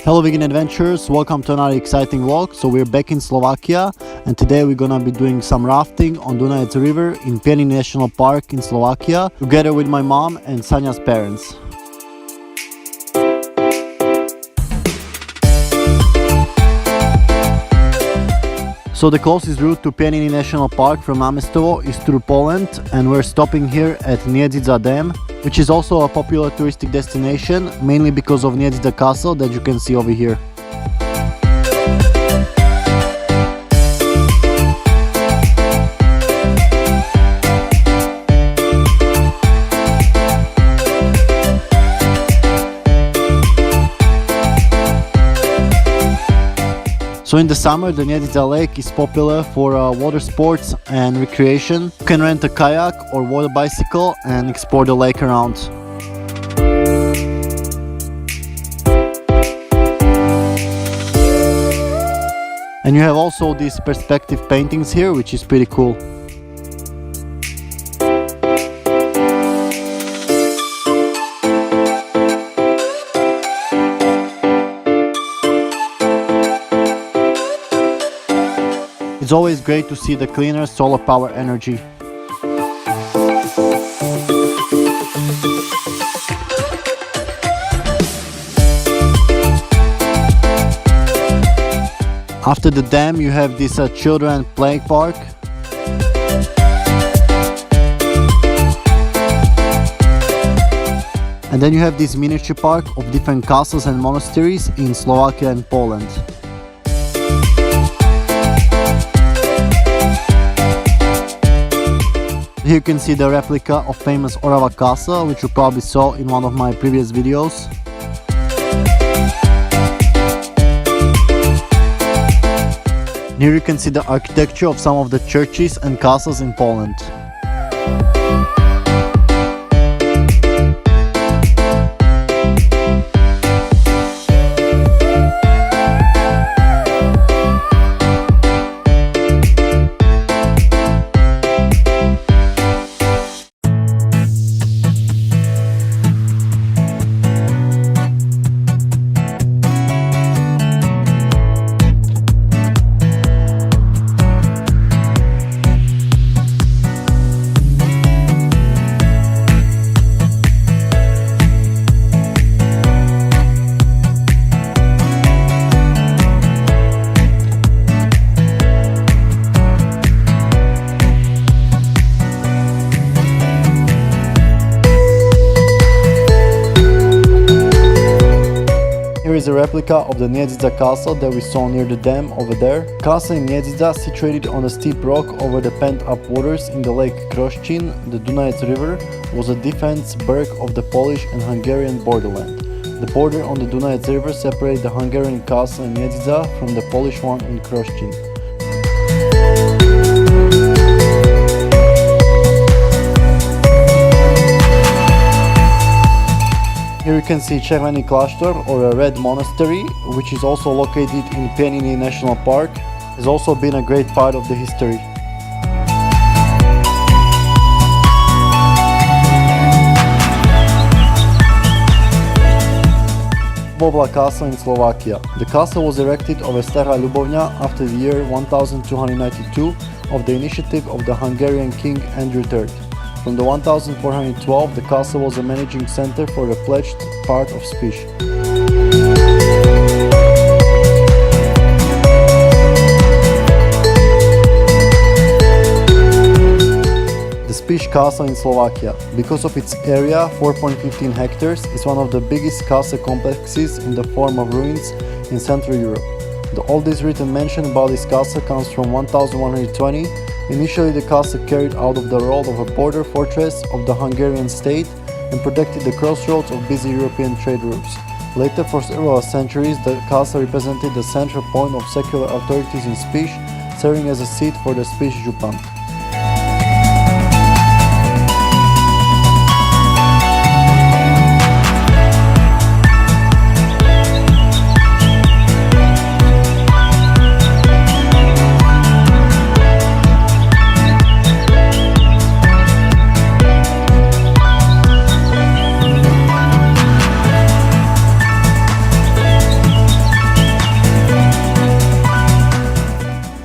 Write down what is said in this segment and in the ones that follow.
Hello vegan adventurers, welcome to another exciting walk. So we're back in Slovakia and today we're gonna be doing some rafting on Dunajec river in Pieniny National Park in Slovakia together with my mom and Sanya's parents. So the closest route to Pieniny National Park from Námestovo is through Poland, and we're stopping here at Niedzidza Dam, which is also a popular touristic destination, mainly because of Niedzidza Castle that you can see over here. So in the summer, the Niedzidza lake is popular for water sports and recreation. You can rent a kayak or water bicycle and explore the lake around. And you have also these perspective paintings here, which is pretty cool. It's always great to see the cleaner solar power energy. After the dam you have this children play park. And then you have this miniature park of different castles and monasteries in Slovakia and Poland. Here you can see the replica of famous Orava Castle, which you probably saw in one of my previous videos. Here you can see the architecture of some of the churches and castles in Poland. Here is a replica of the Niedzidza Castle that we saw near the dam over there. Castle in Niedzidza, situated on a steep rock over the pent-up waters in the lake Kroszcin, the Dunajec river, was a defense berg of the Polish and Hungarian borderland. The border on the Dunajec river separated the Hungarian castle in Niedzidza from the Polish one in Kroszcin. Here you can see Červený Kláštor, or a red monastery, which is also located in Pieniny National Park. Has also been a great part of the history. Ljubovla Castle in Slovakia. The castle was erected over Stará Ľubovňa after the year 1292 of the initiative of the Hungarian King Andrew III. From the 1412, the castle was a managing center for the pledged part of Spiš. The Spiš Castle in Slovakia, because of its area, 4.15 hectares, is one of the biggest castle complexes in the form of ruins in Central Europe. The oldest written mention about this castle comes from 1120. Initially, the castle carried out of the role of a border fortress of the Hungarian state and protected the crossroads of busy European trade routes. Later, for several centuries, the castle represented the central point of secular authorities in Spiš, serving as a seat for the Spiš Župan.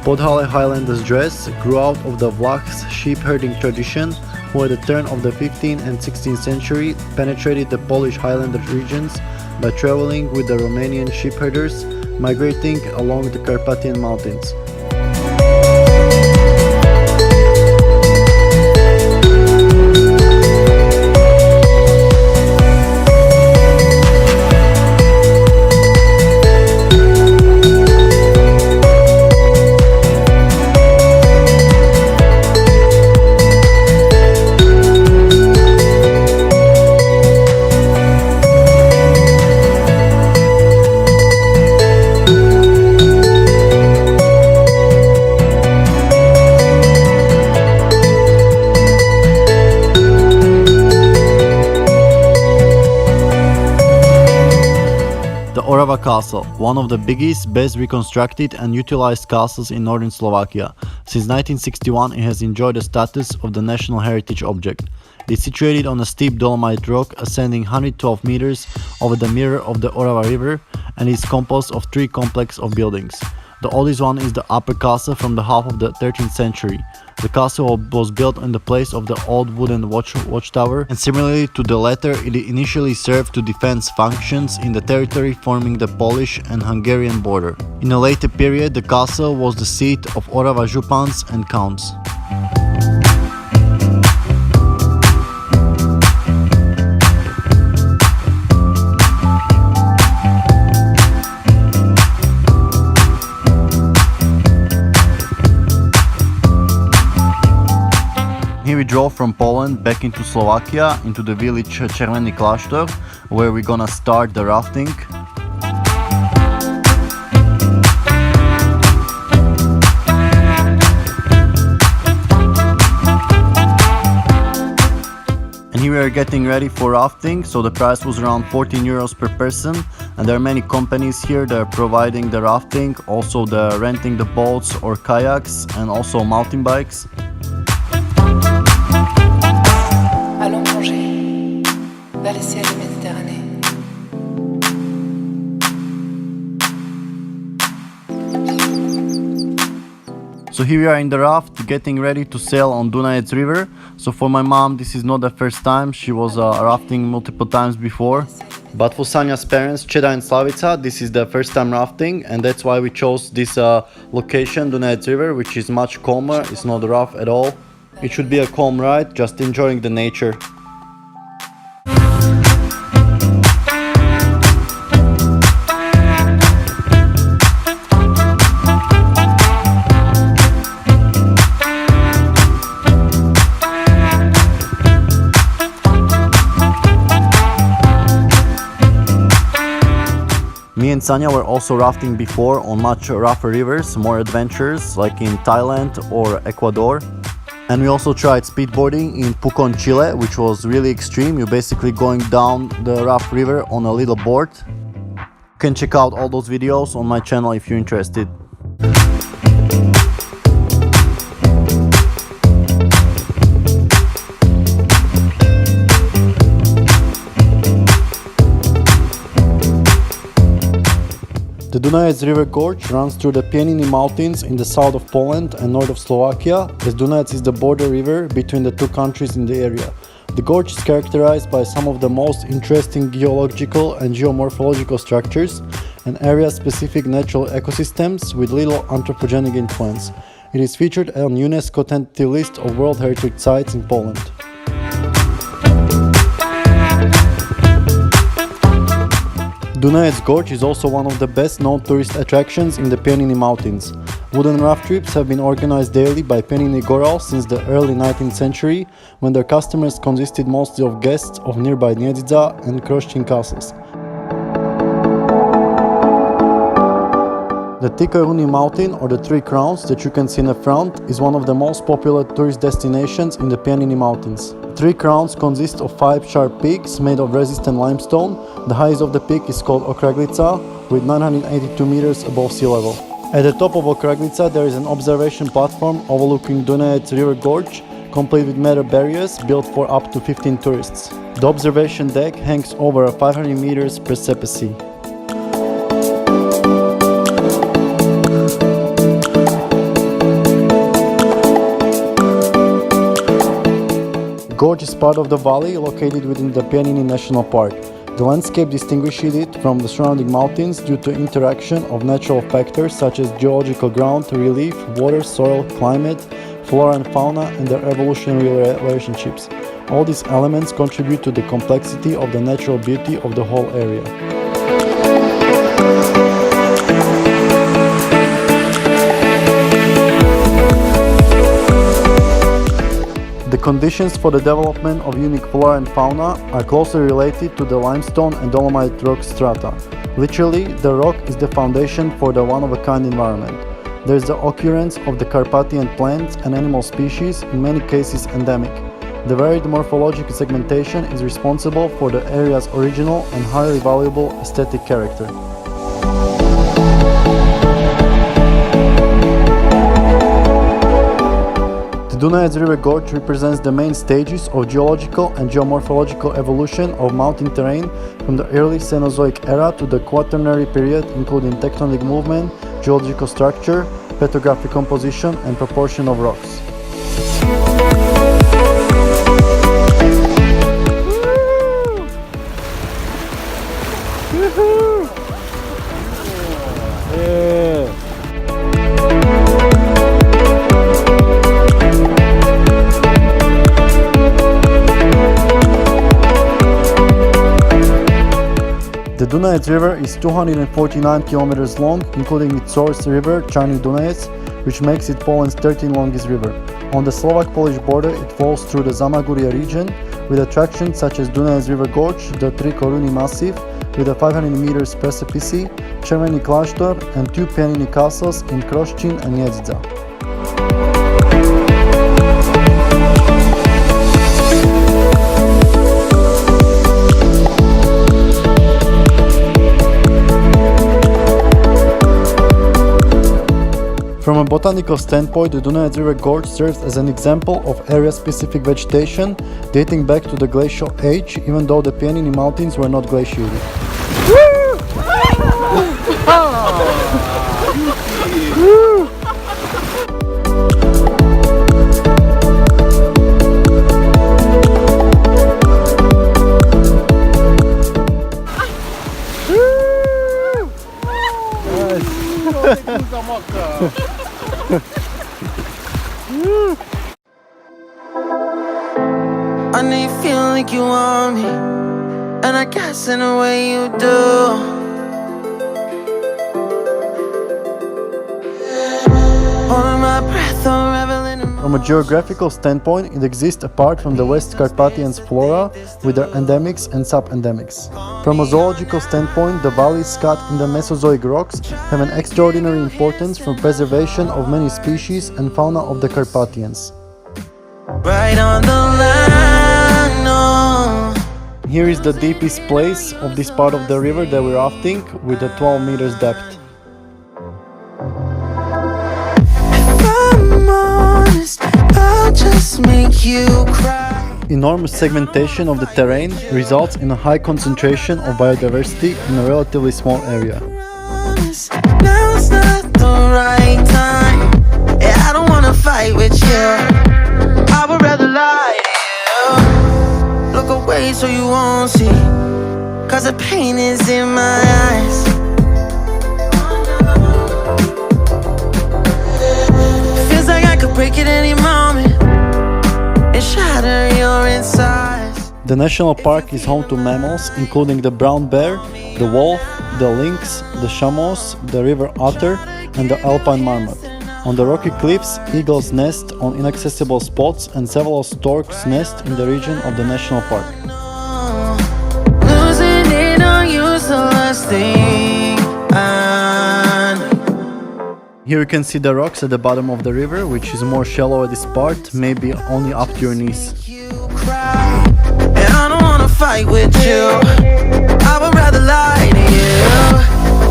Podhale Highlanders dress grew out of the Vlachs sheep herding tradition, who at the turn of the 15th and 16th century penetrated the Polish Highland regions by traveling with the Romanian sheep herders migrating along the Carpathian Mountains. Orava Castle, one of the biggest, best reconstructed and utilized castles in northern Slovakia. Since 1961 it has enjoyed the status of the National Heritage Object. It is situated on a steep dolomite rock ascending 112 meters over the mirror of the Orava River and is composed of three complexes of buildings. The oldest one is the Upper Castle from the half of the 13th century. The castle was built in the place of the old wooden watchtower, and similarly to the latter, it initially served to defense functions in the territory forming the Polish and Hungarian border. In a later period, the castle was the seat of Orava Župans and counts. Here we drove from Poland back into Slovakia, into the village Červený Kláštor, where we're gonna start the rafting. And here we are getting ready for rafting, so the price was around 14 euros per person, and there are many companies here that are providing the rafting, also the renting the boats or kayaks, and also mountain bikes. Allons plonger vers les ciels de Méditerranée. So here we are in the raft, getting ready to sail on Dunajec river. So for my mom, this is not the first time. She was rafting multiple times before. But for Sanya's parents, Čeda and Slavica, this is the first time rafting, and that's why we chose this location, Dunajec river, which is much calmer. It's not rough at all. It should be a calm ride, just enjoying the nature. Me and Sanya were also rafting before on much rougher rivers, more adventures like in Thailand or Ecuador. And we also tried speedboarding in Pucón, Chile, which was really extreme. You're basically going down the rough river on a little board. You can check out all those videos on my channel if you're interested. The Dunajec River Gorge runs through the Pieniny mountains in the south of Poland and north of Slovakia, as Dunajec is the border river between the two countries in the area. The gorge is characterized by some of the most interesting geological and geomorphological structures and area-specific natural ecosystems with little anthropogenic influence. It is featured on UNESCO tentative list of World Heritage Sites in Poland. Dunajec Gorge is also one of the best known tourist attractions in the Pieniny mountains. Wooden raft trips have been organized daily by Pieniny Gorals since the early 19th century, when their customers consisted mostly of guests of nearby Niedzidza and Kroštín castles. The Tikoruni mountain, or the Three Crowns that you can see in the front, is one of the most popular tourist destinations in the Pieniny mountains. Three Crowns consist of 5 sharp peaks made of resistant limestone. The highest of the peak is called Okraglica, with 982 meters above sea level. At the top of Okraglica there is an observation platform overlooking Dunajec River Gorge, complete with metal barriers built for up to 15 tourists. The observation deck hangs over a 500 meters precipice. gorge is part of the valley located within the Pieniny National Park. The landscape distinguishes it from the surrounding mountains due to interaction of natural factors such as geological ground, relief, water, soil, climate, flora and fauna, and their evolutionary relationships. All these elements contribute to the complexity of the natural beauty of the whole area. The conditions for the development of unique flora and fauna are closely related to the limestone and dolomite rock strata. Literally, the rock is the foundation for the one-of-a-kind environment. There is the occurrence of the Carpathian plants and animal species, in many cases endemic. The varied morphological segmentation is responsible for the area's original and highly valuable aesthetic character. The Dunajec River Gorge represents the main stages of geological and geomorphological evolution of mountain terrain from the early Cenozoic era to the Quaternary period, including tectonic movement, geological structure, petrographic composition, and proportion of rocks. The Dunajec River is 249 kilometers long, including its source river, Čarni Dunajec, which makes it Poland's 13th longest river. On the Slovak-Polish border, it flows through the Zamaguria region, with attractions such as Dunajec River Gorge, the Tri Koruni Massif, with a 500 meters precipice, Červený Kláštor, and two Pieniny castles in Kroščín and Niezda. From a botanical standpoint, the Dunajec River Gorge serves as an example of area-specific vegetation dating back to the glacial age, even though the Pieniny mountains were not glaciated. I know you feel like you want me, and I guess in a way you do. Holding my breath, I'm reveling in From a geographical standpoint, it exists apart from the West Carpathians flora with their endemics and sub-endemics. From a zoological standpoint, the valleys cut in the Mesozoic rocks have an extraordinary importance for preservation of many species and fauna of the Carpathians. right on the line, no. Here is the deepest place of this part of the river that we're rafting, with a 12 meters depth. If I'm honest, I'll just make you cry. Enormous segmentation of the terrain results in a high concentration of biodiversity in a relatively small area. Now's not the right time. Yeah, I don't wanna fight with you. I would rather lie to you. Look away so you won't see, 'cause the pain is in my eyes. Feels like I could break it any moment and shatter your insides. The national park is home to mammals including the brown bear, the wolf, the lynx, the chamois, the river otter, and the alpine marmot. On the rocky cliffs, eagles nest on inaccessible spots and several storks nest in the region of the national park. Losing it on you's the last thing I know. Here you can see the rocks at the bottom of the river, which is more shallow at this part, maybe only up to your knees. You cry, and I don't wanna fight with you. I would rather lie to you.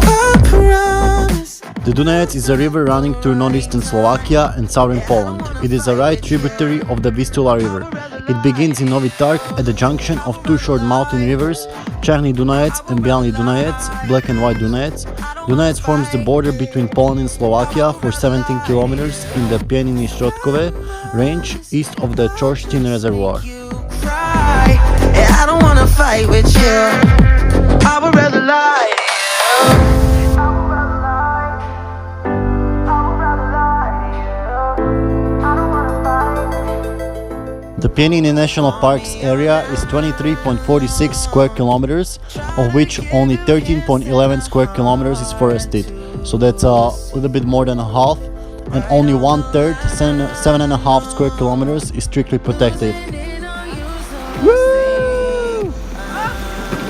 I promise. The Dunajec is a river running through northeastern Slovakia and southern Poland. It is a right tributary of the Vistula River. It begins in Novi Targ at the junction of two short mountain rivers, Čarni Dunajec and Bialy Dunajec, Black and White Dunajec. Dunajec forms the border between Poland and Slovakia for 17 kilometers in the Pieniny Środkowe range east of the Kroščín reservoir. I don't wanna fight with you. I would rather lie to you. The Pieniny National Park's area is 23.46 square kilometers, of which only 13.11 square kilometers is forested. So that's a little bit more than a half, and only 1/3, 7.5 square kilometers is strictly protected. Woo!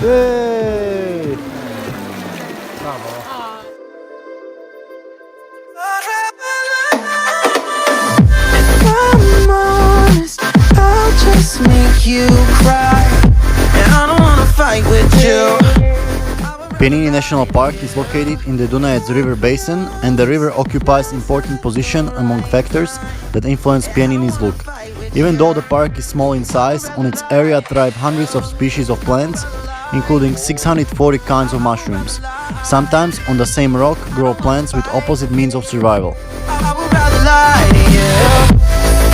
Yay! I'm honest, I'll just make you cry, and I don't wanna fight with you. Pieniny National Park is located in the Dunajec river basin, and the river occupies important position among factors that influence Pieniny's look. Even though the park is small in size, on its area thrive hundreds of species of plants, including 640 kinds of mushrooms. Sometimes on the same rock grow plants with opposite means of survival. I would rather lie to you.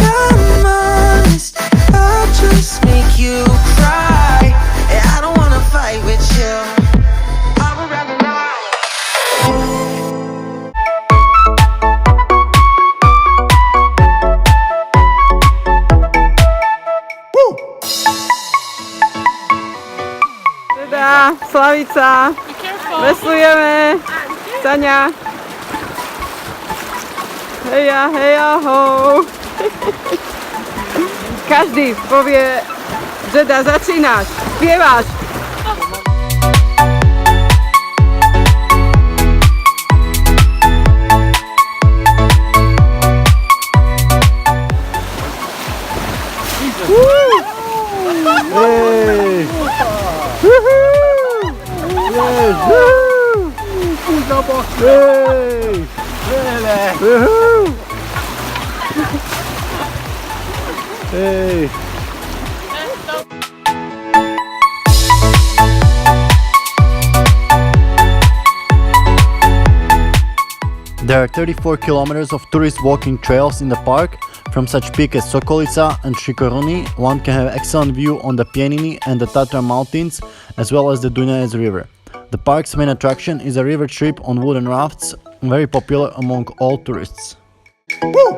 I'm honest, I'll just make you cry, and I don't wanna fight with you. I would rather lie. Teda, Slavica, veslujeme, Tania. Heja, heja, ho. Každý povie, Žeda, začínaš, spievaš. Hey! Woohoo! Yes! Woohoo! Hey! Woohoo! Hey! There are 34 kilometers of tourist walking trails in the park. From such peaks as Sokolica and Šikorony, one can have excellent view on the Pieniny and the Tatra mountains, as well as the Dunajec river. The park's main attraction is a river trip on wooden rafts, very popular among all tourists. Woo!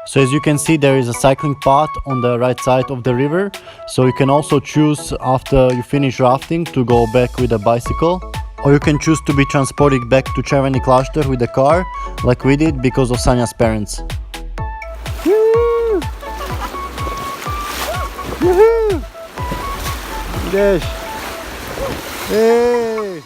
So as you can see, there is a cycling path on the right side of the river, so you can also choose after you finish rafting to go back with a bicycle, or you can choose to be transported back to Červený Klášter with the car, like we did because of Sanya's parents. Woo! Woohoo! Yes! Hey!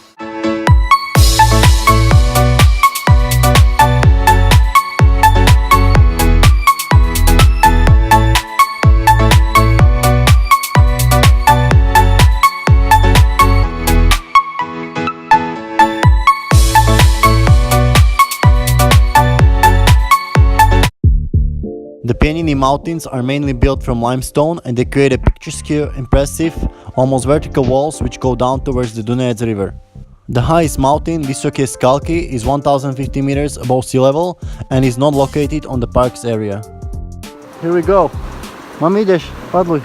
The Pieniny mountains are mainly built from limestone, and they create a picturesque, impressive, almost vertical walls which go down towards the Dunajec river. The highest mountain, Vysoké Skalky, is 1050 meters above sea level and is not located on the park's area. Here we go. Mami, ideš? Padluj.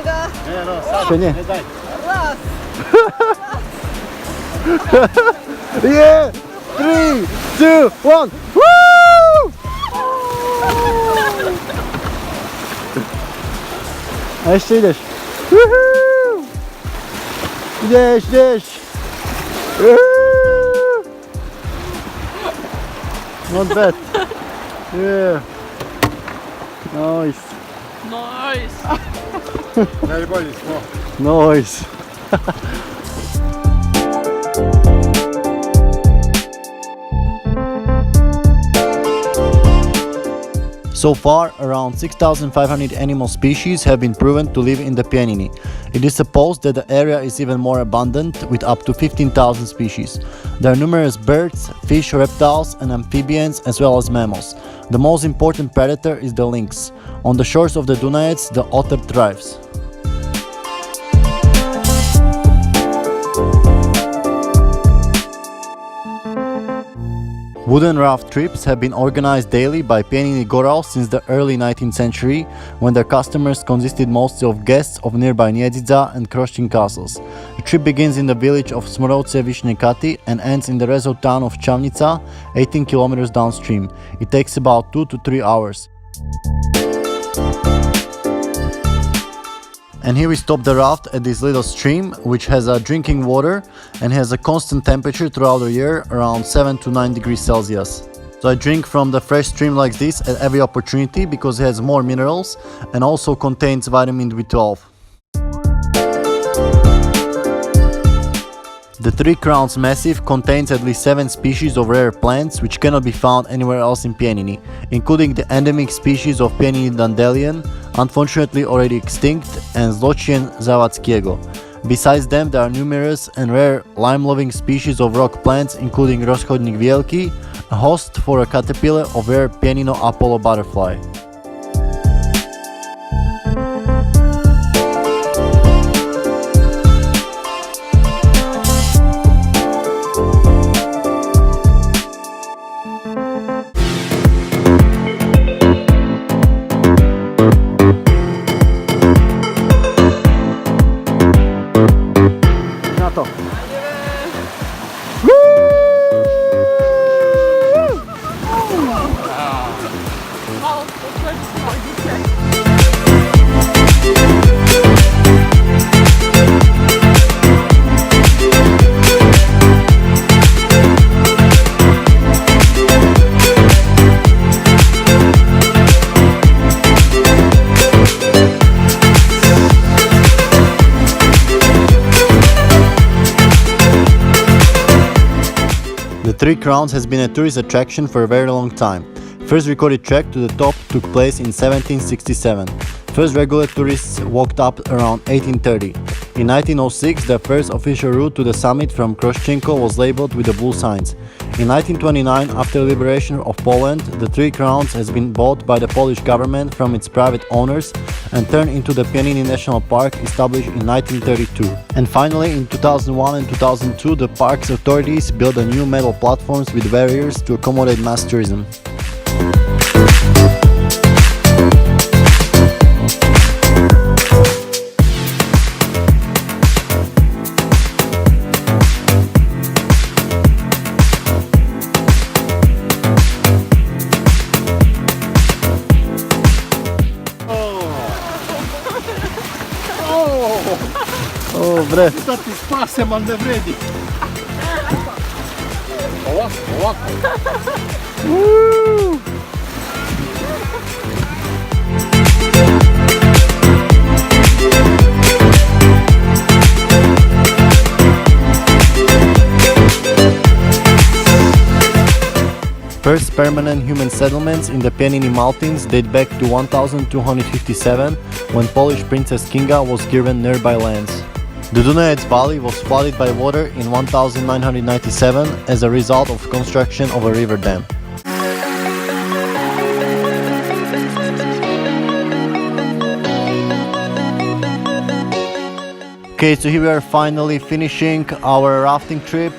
Ešte nie. Yeah! 3, 2, 1. Woo! A ešte ideš. Woohoo! Ideš, ideš. Woohoo! Not bad. Yeah. Nice. Nice. Nice. So far, around 6,500 animal species have been proven to live in the Pieniny. It is supposed that the area is even more abundant, with up to 15,000 species. There are numerous birds, fish, reptiles and amphibians, as well as mammals. The most important predator is the lynx. On the shores of the Dunajec, the otter thrives. Wooden raft trips have been organized daily by Pieniny Goral since the early 19th century, when their customers consisted mostly of guests of nearby Niedzidza and Kroštín castles. The trip begins in the village of Smorovce Vyšné and ends in the resort town of Čavnica, 18 kilometers downstream. It takes about 2 to 3 hours. And here we stop the raft at this little stream, which has a drinking water and has a constant temperature throughout the year, around 7 to 9 degrees Celsius. So I drink from the fresh stream like this at every opportunity because it has more minerals and also contains vitamin B12. The Three Crowns Massif contains at least 7 species of rare plants which cannot be found anywhere else in Pieniny, including the endemic species of Pieniny dandelion, unfortunately already extinct, and Zločien Zavadskiego. Besides them, there are numerous and rare lime-loving species of rock plants, including Rozchodník Veľký, a host for a caterpillar of rare Pienino Apollo butterfly. The Three Crowns has been a tourist attraction for a very long time. First recorded trek to the top took place in 1767. First regular tourists walked up around 1830. In 1906, the first official route to the summit from Kroščenko was labeled with the blue signs. In 1929, after the liberation of Poland, the Three Crowns has been bought by the Polish government from its private owners and turned into the Pieniny National Park, established in 1932. And finally, in 2001 and 2002, the park's authorities built a new metal platforms with barriers to accommodate mass tourism. Dobre. Da ti spasem, ali ne vredi. Ovako. First permanent human settlements in the Pieniny Mountains date back to 1257, when Polish Princess Kinga was given nearby lands. The Dunajec valley was flooded by water in 1997 as a result of construction of a river dam. Okay, so here we are finally finishing our rafting trip.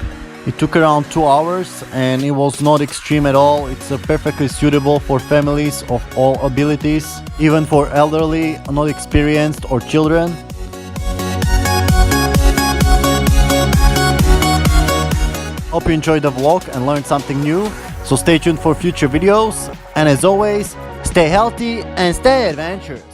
It took around 2 hours and it was not extreme at all. It's perfectly suitable for families of all abilities, even for elderly, not experienced, or children. Hope you enjoyed the vlog and learned something new, so stay tuned for future videos, and as always, stay healthy and stay adventurous.